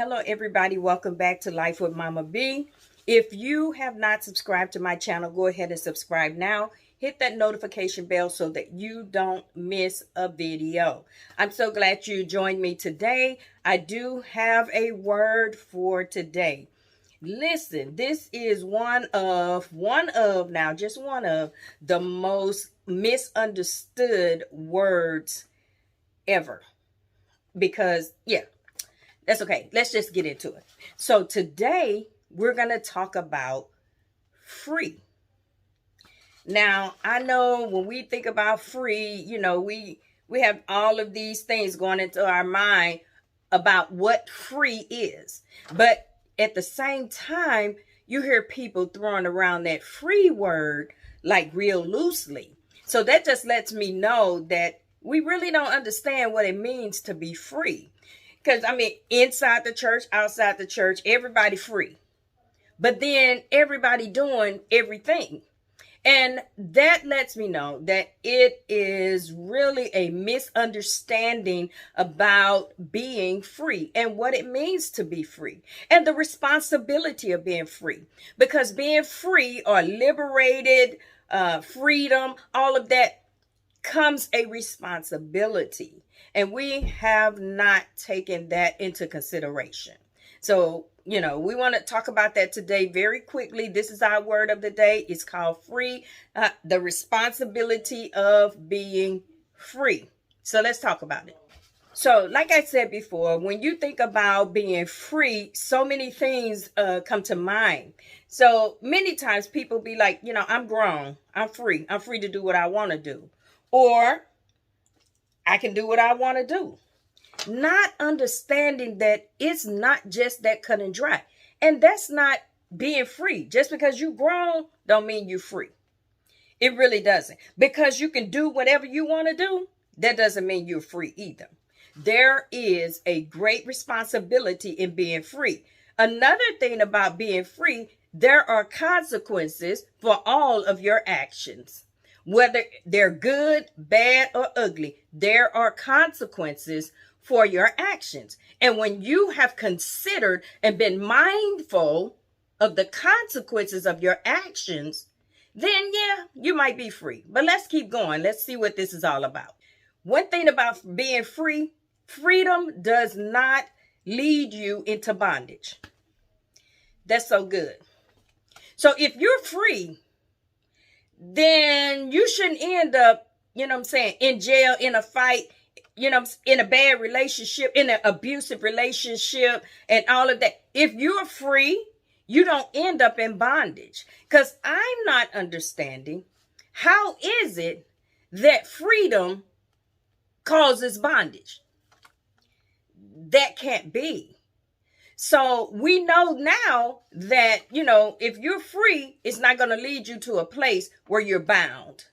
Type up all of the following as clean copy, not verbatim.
Hello, everybody. Welcome back to Life with Mama B. If you have not subscribed to my channel, go ahead and subscribe now. Hit that notification bell so that you don't miss a video. I'm so glad you joined me today. I do have a word for today. Listen, this is one of the most misunderstood words ever. Because, yeah. That's okay. Let's just get into it. So today we're going to talk about free. Now, I know when we think about free, we have all of these things going into our mind about what free is. But at the same time, you hear people throwing around that free word like real loosely. So that just lets me know that we really don't understand what it means to be free. Because, inside the church, outside the church, everybody free. But then everybody doing everything. And that lets me know that it is really a misunderstanding about being free and what it means to be free and the responsibility of being free. Because being free or liberated, freedom, all of that comes a responsibility. And we have not taken that into consideration. So, we want to talk about that today very quickly. This is our word of the day. It's called free, the responsibility of being free. So let's talk about it. So like I said before, when you think about being free, so many things come to mind. So many times people be like, I'm grown. I'm free. I'm free to do what I want to do. Or I can do what I want to do. Not understanding that it's not just that cut and dry. And that's not being free. Just because you grown don't mean you're free. It really doesn't. Because you can do whatever you want to do, that doesn't mean you're free either. There is a great responsibility in being free. Another thing about being free, there are consequences for all of your actions. Whether they're good, bad, or ugly, there are consequences for your actions. And when you have considered and been mindful of the consequences of your actions, then yeah, you might be free. But let's keep going. Let's see what this is all about. One thing about being free, freedom does not lead you into bondage. That's so good. So if you're free, then you shouldn't end up, in jail, in a fight, in a bad relationship, in an abusive relationship and all of that. If you're free, you don't end up in bondage. Because I'm not understanding, how is it that freedom causes bondage? That can't be. So we know now that, if you're free, it's not going to lead you to a place where you're bound.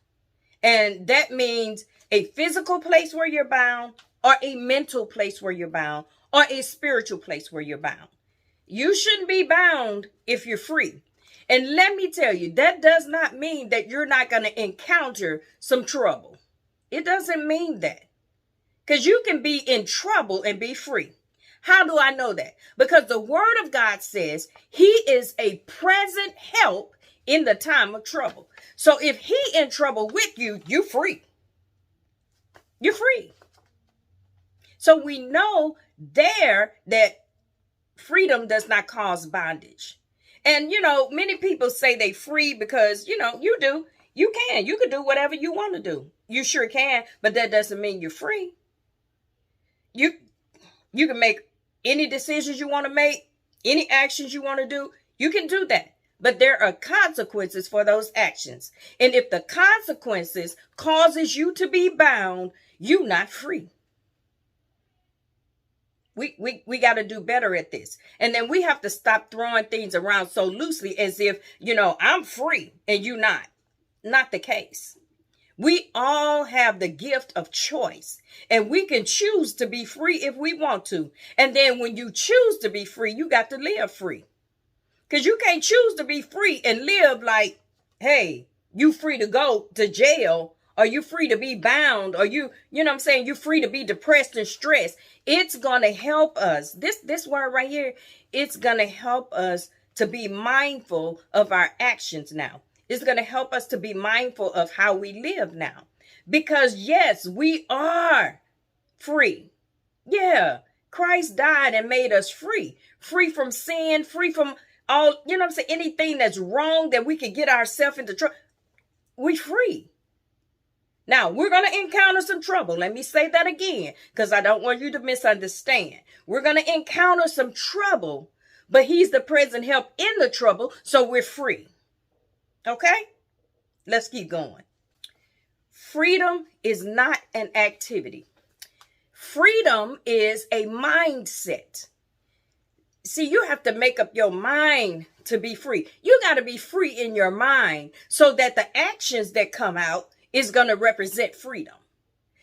And that means a physical place where you're bound, or a mental place where you're bound, or a spiritual place where you're bound. You shouldn't be bound if you're free. And let me tell you, that does not mean that you're not going to encounter some trouble. It doesn't mean that. Because you can be in trouble and be free. How do I know that? Because the word of God says he is a present help in the time of trouble. So if he in trouble with you, you're free. You're free. So we know there that freedom does not cause bondage. And, many people say they free because, you do. You can. You can do whatever you want to do. You sure can. But that doesn't mean you're free. You can make any decisions you want to make, any actions you want to do, you can do that. But there are consequences for those actions. And if the consequences causes you to be bound, you're not free. We got to do better at this. And then we have to stop throwing things around so loosely as if, I'm free and you're not. Not the case. We all have the gift of choice, and we can choose to be free if we want to. And then when you choose to be free, you got to live free. Because you can't choose to be free and live like, hey, you free to go to jail Are you free to be bound? Are you know what I'm saying? You're free to be depressed and stressed. It's going to help us. This word right here, it's going to help us to be mindful of our actions now. It's going to help us to be mindful of how we live now. Because yes, we are free. Yeah, Christ died and made us free. Free from sin, free from all, you know what I'm saying, anything that's wrong that we could get ourselves into trouble. We free. Now, we're going to encounter some trouble. Let me say that again, because I don't want you to misunderstand. We're going to encounter some trouble, but he's the present help in the trouble, so we're free. Okay? Let's keep going. Freedom is not an activity. Freedom is a mindset. See, you have to make up your mind to be free. You got to be free in your mind so that the actions that come out is going to represent freedom.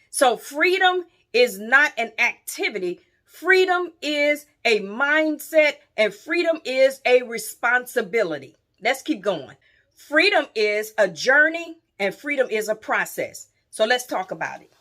So freedom is not an activity. Freedom is a mindset, and freedom is a responsibility. Let's keep going. Freedom is a journey and freedom is a process. So let's talk about it.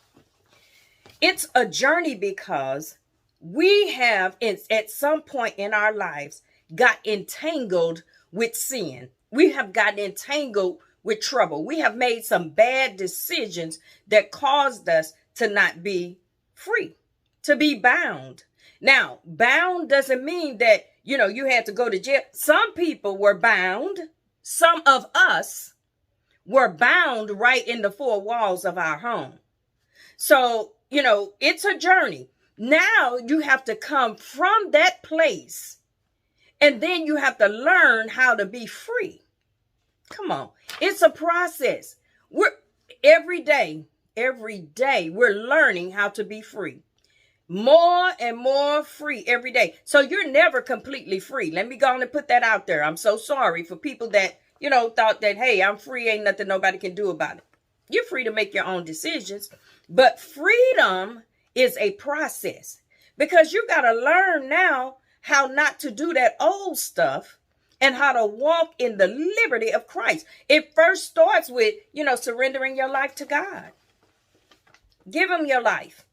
It's a journey because we have, at some point in our lives, got entangled with sin. We have gotten entangled with trouble. We have made some bad decisions that caused us to not be free, to be bound. Now, bound doesn't mean that, you had to go to jail. Some people were bound. Some of us were bound right in the four walls of our home. So, it's a journey. Now you have to come from that place, and then you have to learn how to be free. Come on. It's a process. Every day, we're learning how to be free. More and more free every day. So you're never completely free. Let me go on and put that out there. I'm so sorry for people that, thought that, hey, I'm free. Ain't nothing nobody can do about it. You're free to make your own decisions. But freedom is a process, because you got to learn now how not to do that old stuff and how to walk in the liberty of Christ. It first starts with, surrendering your life to God. Give him your life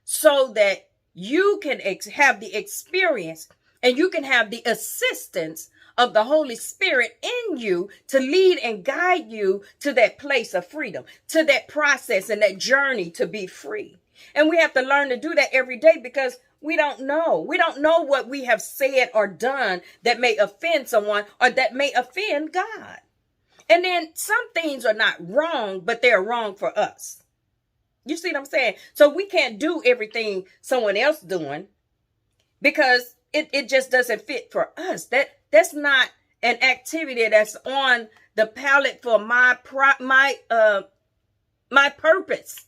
so that you can have the experience and you can have the assistance of the Holy Spirit in you to lead and guide you to that place of freedom, to that process and that journey to be free. And we have to learn to do that every day, because we don't know. We don't know what we have said or done that may offend someone or that may offend God. And then some things are not wrong, but they're wrong for us. You see what I'm saying? So we can't do everything someone else doing because it just doesn't fit for us. That's not an activity that's on the palette for my purpose.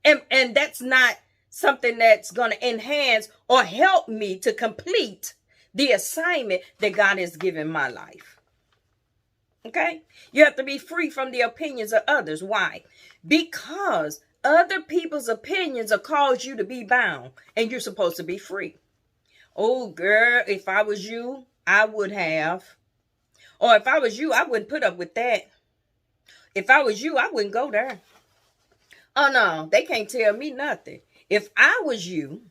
And that's not something that's going to enhance or help me to complete the assignment that God has given my life. Okay? You have to be free from the opinions of others. Why? Because other people's opinions will cause you to be bound, and you're supposed to be free. Oh, girl, if I was you, I would have. Or if I was you, I wouldn't put up with that. If I was you, I wouldn't go there. Oh, no, they can't tell me nothing. If I was you,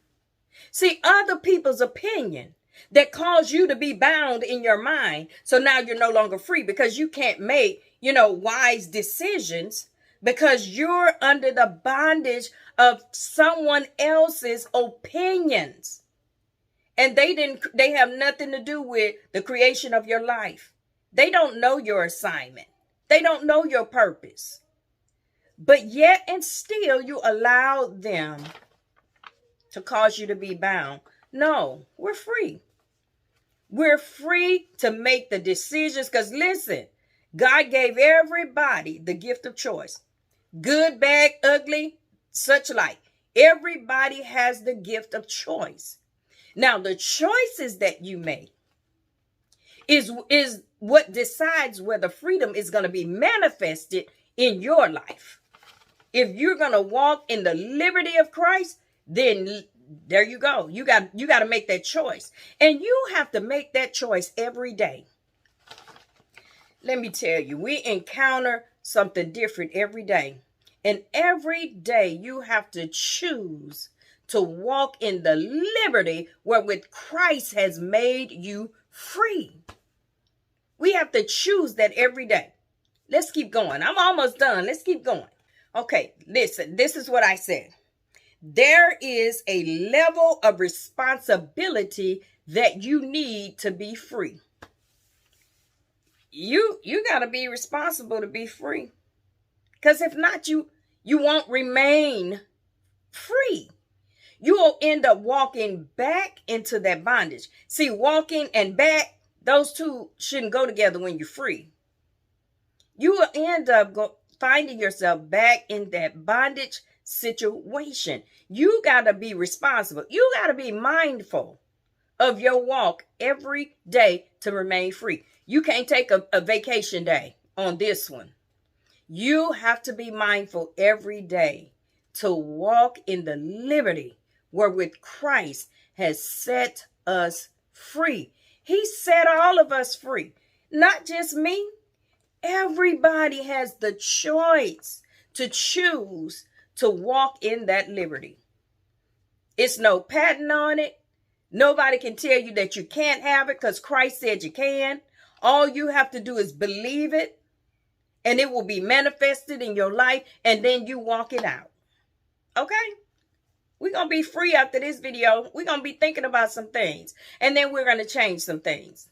see, other people's opinion that cause you to be bound in your mind. So now you're no longer free because you can't make, wise decisions because you're under the bondage of someone else's opinions. And they have nothing to do with the creation of your life. They don't know your assignment. They don't know your purpose. But yet and still you allow them to cause you to be bound. No, we're free. We're free to make the decisions, because listen, God gave everybody the gift of choice. Good, bad, ugly, such like. Everybody has the gift of choice. Now, the choices that you make is what decides whether freedom is going to be manifested in your life. If you're going to walk in the liberty of Christ, then there you go. You got to make that choice. And you have to make that choice every day. Let me tell you, we encounter something different every day. And every day you have to choose to walk in the liberty wherewith Christ has made you free. We have to choose that every day. Let's keep going. I'm almost done. Let's keep going. Okay, listen, this is what I said. There is a level of responsibility that you need to be free. You got to be responsible to be free. Because if not, you won't remain free. You will end up walking back into that bondage. See, walking and back, those two shouldn't go together when you're free. You will end up finding yourself back in that bondage situation. You got to be responsible. You got to be mindful of your walk every day to remain free. You can't take a vacation day on this one. You have to be mindful every day to walk in the liberty wherewith Christ has set us free. He set all of us free, not just me. Everybody has the choice to choose to walk in that liberty. It's no patent on it. Nobody can tell you that you can't have it because Christ said you can. All you have to do is believe it, and it will be manifested in your life, and then you walk it out. Okay? We're going to be free after this video. We're going to be thinking about some things, and then we're going to change some things.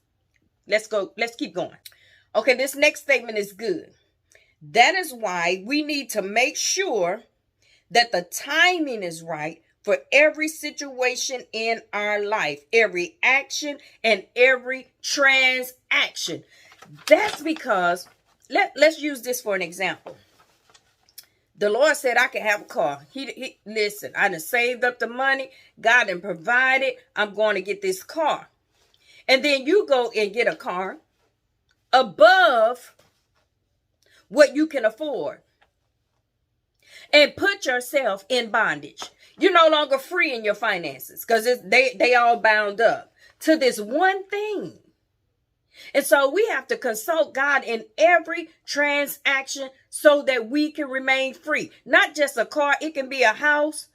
Let's go. Let's keep going. Okay, this next statement is good. That is why we need to make sure that the timing is right for every situation in our life, every action and every transaction. That's because, let's use this for an example. The Lord said I could have a car. He listen, I done saved up the money. God done provided. I'm going to get this car. And then you go and get a car above what you can afford and put yourself in bondage. You're no longer free in your finances because they all bound up to this one thing. And so we have to consult God in every transaction so that we can remain free. Not just a car. It can be a house.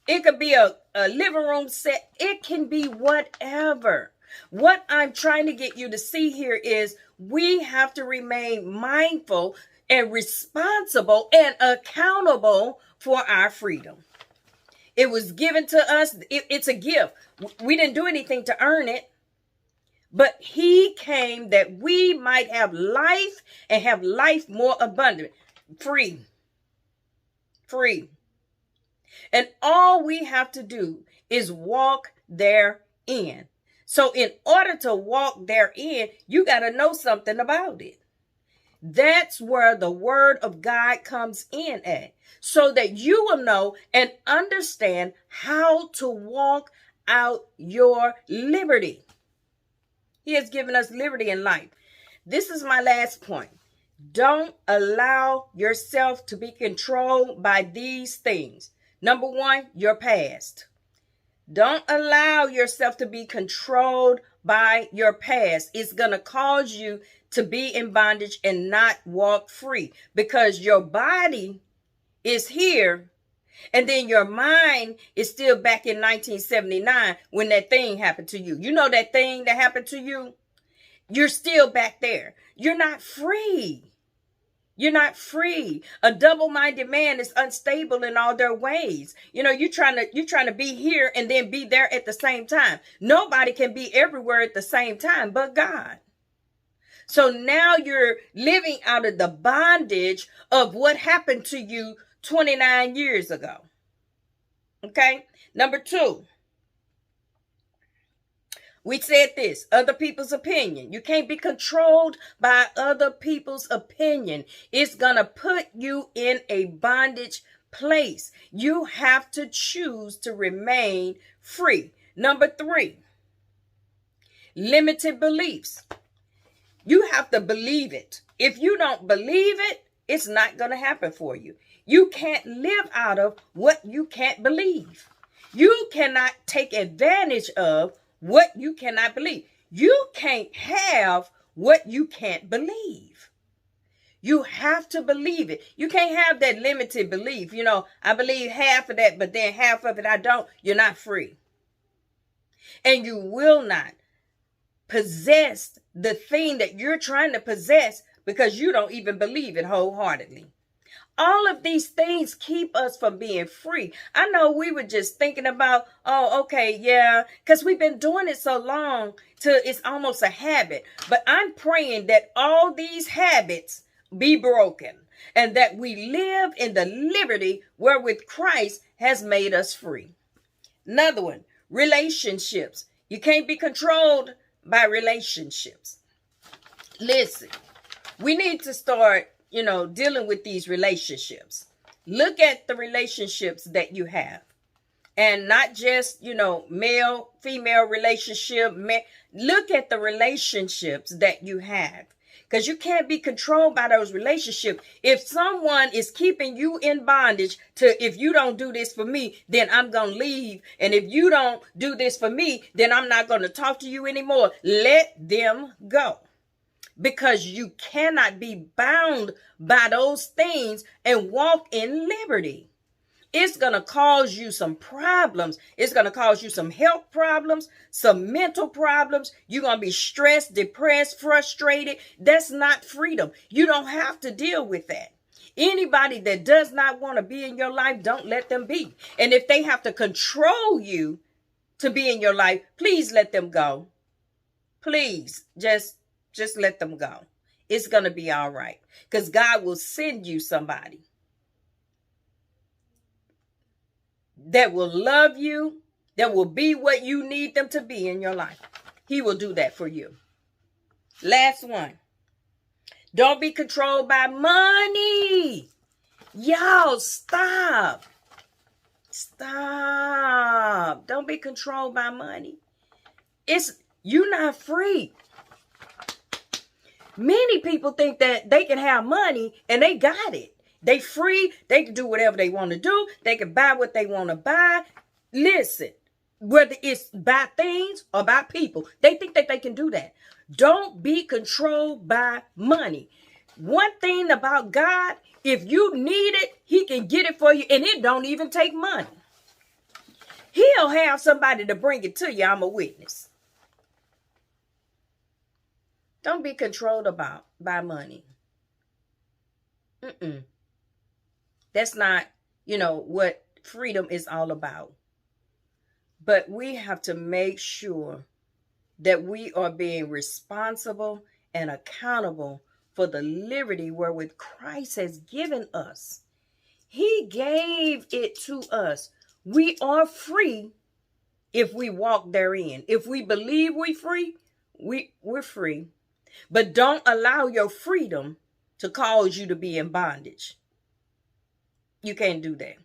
It could be a living room set. It can be whatever. What I'm trying to get you to see here is we have to remain mindful and responsible and accountable for our freedom. It was given to us. It's a gift. We didn't do anything to earn it. But he came that we might have life and have life more abundant. Free. Free. And all we have to do is walk therein. So in order to walk therein, you got to know something about it. That's where the word of God comes in at. So that you will know and understand how to walk out your liberty. He has given us liberty in life. This is my last point. Don't allow yourself to be controlled by these things. Number one, your past. Don't allow yourself to be controlled by your past. It's going to cause you to be in bondage and not walk free because your body is here and then your mind is still back in 1979 when that thing happened to you. You know that thing that happened to you? You're still back there. You're not free. You're not free. A double-minded man is unstable in all their ways. You know, you're trying to be here and then be there at the same time. Nobody can be everywhere at the same time but God. So now you're living out of the bondage of what happened to you 29 years ago. Okay? Number two. We said this, other people's opinion. You can't be controlled by other people's opinion. It's going to put you in a bondage place. You have to choose to remain free. Number three, limited beliefs. You have to believe it. If you don't believe it, it's not going to happen for you. You can't live out of what you can't believe. You cannot take advantage of what you cannot believe. You can't have what you can't believe. You have to believe it. You can't have that limited belief. You know, I believe half of that, but then half of it I don't. You're not free. And you will not possess the thing that you're trying to possess because you don't even believe it wholeheartedly. All of these things keep us from being free. I know we were just thinking about, oh, okay, yeah, because we've been doing it so long till it's almost a habit. But I'm praying that all these habits be broken and that we live in the liberty wherewith Christ has made us free. Another one, relationships. You can't be controlled by relationships. Listen, we need to start, dealing with these relationships. Look at the relationships that you have. And not just, male, female relationship. Look at the relationships that you have. Because you can't be controlled by those relationships. If someone is keeping you in bondage to, if you don't do this for me, then I'm going to leave. And if you don't do this for me, then I'm not going to talk to you anymore. Let them go. Because you cannot be bound by those things and walk in liberty. It's going to cause you some problems. It's going to cause you some health problems, some mental problems. You're going to be stressed, depressed, frustrated. That's not freedom. You don't have to deal with that. Anybody that does not want to be in your life, don't let them be. And if they have to control you to be in your life, please let them go. Please, just let them go. It's going to be all right. Because God will send you somebody that will love you, that will be what you need them to be in your life. He will do that for you. Last one. Don't be controlled by money. Y'all, stop. Stop. Don't be controlled by money. You're not free. Many people think that they can have money and they got it. They free. They can do whatever they want to do. They can buy what they want to buy. Listen, whether it's buy things or buy people, they think that they can do that. Don't be controlled by money. One thing about God, if you need it, he can get it for you, and it don't even take money. He'll have somebody to bring it to you. I'm a witness. Don't be controlled by money. That's not, what freedom is all about. But we have to make sure that we are being responsible and accountable for the liberty wherewith Christ has given us. He gave it to us. We are free if we walk therein. If we believe we're free, we're free. But don't allow your freedom to cause you to be in bondage. You can't do that.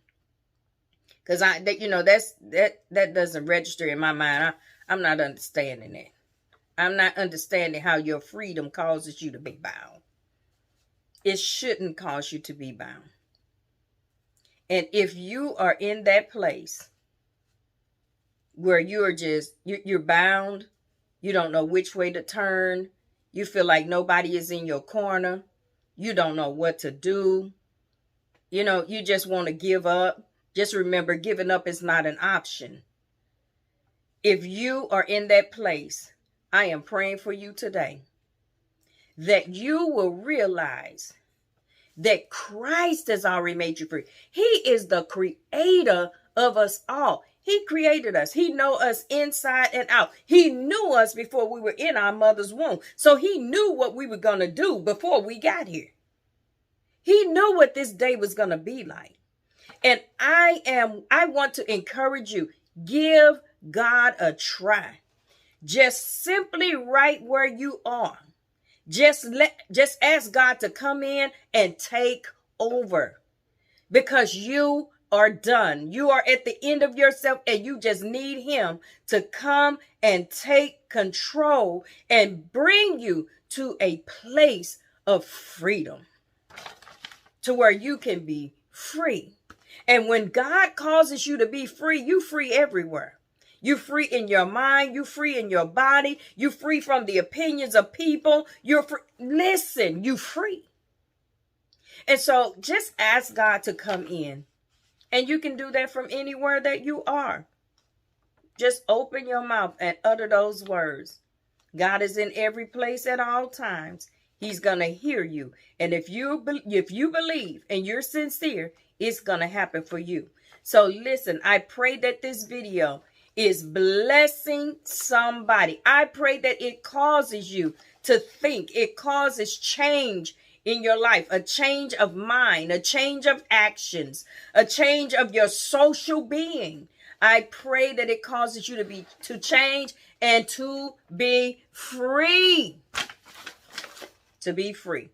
Because that doesn't register in my mind. I'm not understanding that. I'm not understanding how your freedom causes you to be bound. It shouldn't cause you to be bound. And if you are in that place where you're bound, you don't know which way to turn, you feel like nobody is in your corner, you don't know what to do, you just want to give up. Just remember, giving up is not an option. If you are in that place, I am praying for you today that you will realize that Christ has already made you free. He is the creator of us all. He created us. He knows us inside and out. He knew us before we were in our mother's womb. So he knew what we were going to do before we got here. He knew what this day was going to be like. And I want to encourage you, give God a try. Just simply right where you are. Just ask God to come in and take over, because you are done. You are at the end of yourself and you just need him to come and take control and bring you to a place of freedom, to where you can be free. And when God causes you to be free, you free everywhere. You're free in your mind. You're free in your body. You're free from the opinions of people. You're free. Listen, you're free. And so just ask God to come in. And you can do that from anywhere that you are. Just open your mouth and utter those words. God is in every place at all times. He's going to hear you. And if you believe and you're sincere, it's going to happen for you. So listen, I pray that this video is blessing somebody. I pray that it causes you to think. It causes change in your life, a change of mind, a change of actions, a change of your social being. I pray that it causes you to change and to be free. To be free.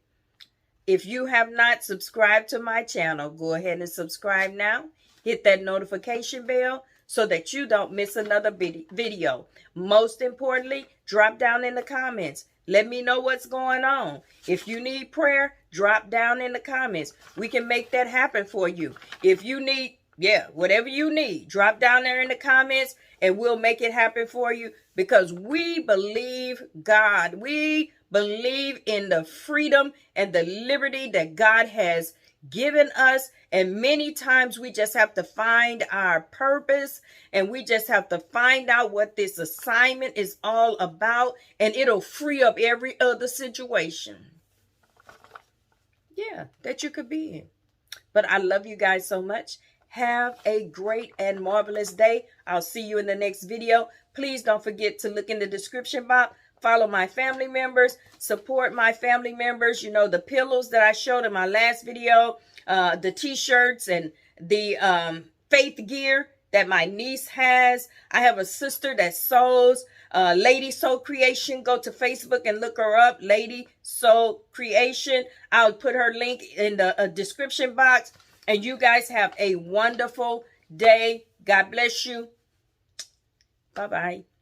If you have not subscribed to my channel, go ahead and subscribe now. Hit that notification bell so that you don't miss another video. Most importantly, drop down in the comments. Let me know what's going on. If you need prayer, drop down in the comments. We can make that happen for you. If you need, whatever you need, drop down there in the comments and we'll make it happen for you, because we believe God. We believe in the freedom and the liberty that God has given us. And many times we just have to find our purpose, and we just have to find out what this assignment is all about, and it'll free up every other situation that you could be in. But I love you guys so much. Have a great and marvelous day. I'll see you in the next video. Please don't forget to look in the description box. Follow my family members. Support my family members. You know, the pillows that I showed in my last video, the t-shirts and the faith gear that my niece has. I have a sister that sews, Lady Sew Creation. Go to Facebook and look her up, Lady Sew Creation. I'll put her link in the description box. And you guys have a wonderful day. God bless you. Bye-bye.